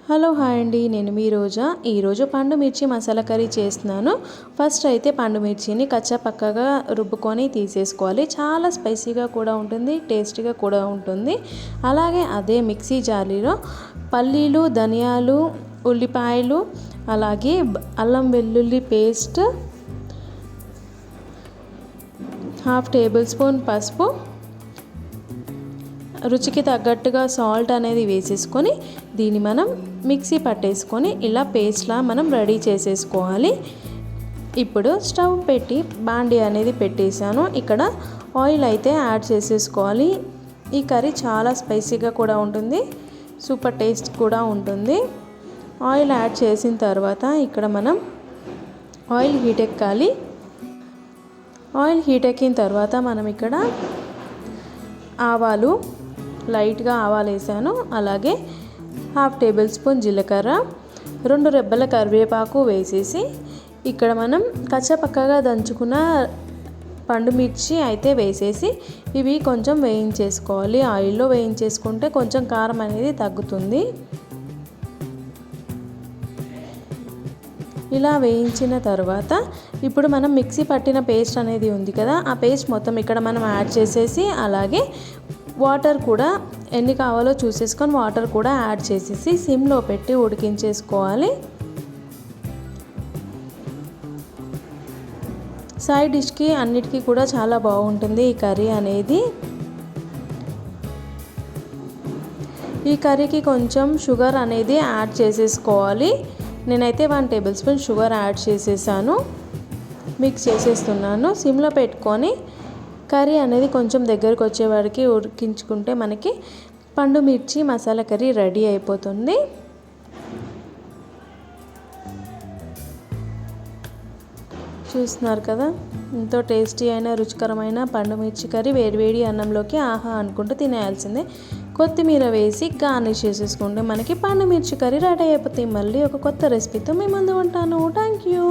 Hello hi అండి, నేను మీ రోజా. ఈరోజు పండు మిర్చి మసాలా కర్రీ చేస్తున్నాను. ఫస్ట్ అయితే పండు మిర్చిని కచ్చా పక్కగా రుబ్బుకొని తీసేసుకోవాలి. చాలా స్పైసీగా కూడా ఉంటుంది, టేస్టీగా కూడా ఉంటుంది. అలాగే అదే మిక్సీ జాలీలో పల్లీలు, ధనియాలు, ఉల్లిపాయలు, అలాగే అల్లం వెల్లుల్లి పేస్ట్, హాఫ్ టేబుల్ స్పూన్ పసుపు, రుచికి తగ్గట్టుగా సాల్ట్ అనేది వేసేసుకొని దీన్ని మనం మిక్సీ పట్టేసుకొని ఇలా పేస్ట్లా మనం రెడీ చేసేసుకోవాలి. ఇప్పుడు స్టవ్ పెట్టి బాండీ అనేది పెట్టేశాను. ఇక్కడ ఆయిల్ అయితే యాడ్ చేసేసుకోవాలి. ఈ కర్రీ చాలా స్పైసీగా కూడా ఉంటుంది, సూపర్ టేస్ట్ కూడా ఉంటుంది. ఆయిల్ యాడ్ చేసిన తర్వాత ఇక్కడ మనం ఆయిల్ హీట్ ఎక్కాలి. ఆయిల్ హీట్ ఎక్కిన తర్వాత మనం ఇక్కడ ఆవాలు, లైట్గా ఆవాలు వేసాను. అలాగే హాఫ్ టేబుల్ స్పూన్ జీలకర్ర, 2 రెబ్బల కరివేపాకు వేసేసి ఇక్కడ మనం కచ్చపక్కగా దంచుకున్న పండు మిర్చి అయితే వేసేసి ఇవి కొంచెం వేయించేసుకోవాలి. ఆయిల్లో వేయించేసుకుంటే కొంచెం కారం అనేది తగ్గుతుంది. ఇలా వేయించిన తర్వాత ఇప్పుడు మనం మిక్సీ పట్టిన పేస్ట్ అనేది ఉంది కదా, ఆ పేస్ట్ మొత్తం ఇక్కడ మనం యాడ్ చేసేసి అలాగే వాటర్ కూడా ఎన్ని కావాలో చూసేసుకొని వాటర్ కూడా యాడ్ చేసేసి సిమ్లో పెట్టి ఉడికించేసుకోవాలి. సైడ్ డిష్కి అన్నిటికీ కూడా చాలా బాగుంటుంది ఈ కర్రీ అనేది. ఈ కర్రీకి కొంచెం షుగర్ అనేది యాడ్ చేసేసుకోవాలి. నేనైతే 1 టేబుల్ స్పూన్ షుగర్ యాడ్ చేసేసాను. మిక్స్ చేసేస్తున్నాను. సిమ్లో పెట్టుకొని కర్రీ అనేది కొంచెం దగ్గరకు వచ్చేవాడికి ఉడికించుకుంటే మనకి పండు మిర్చి మసాలా కర్రీ రెడీ అయిపోతుంది. చూస్తున్నారు కదా, ఎంతో టేస్టీ అయిన రుచికరమైన పండు మిర్చి కర్రీ వేడివేడి అన్నంలోకి ఆహా అనుకుంటూ తినేయాల్సిందే. కొత్తిమీర వేసి గార్నిష్ చేసేసుకుంటే మనకి పండు మిర్చి కర్రీ రెడీ అయిపోతుంది. మళ్ళీ ఒక కొత్త రెసిపీతో మీ ముందు ఉంటాను. Thank you.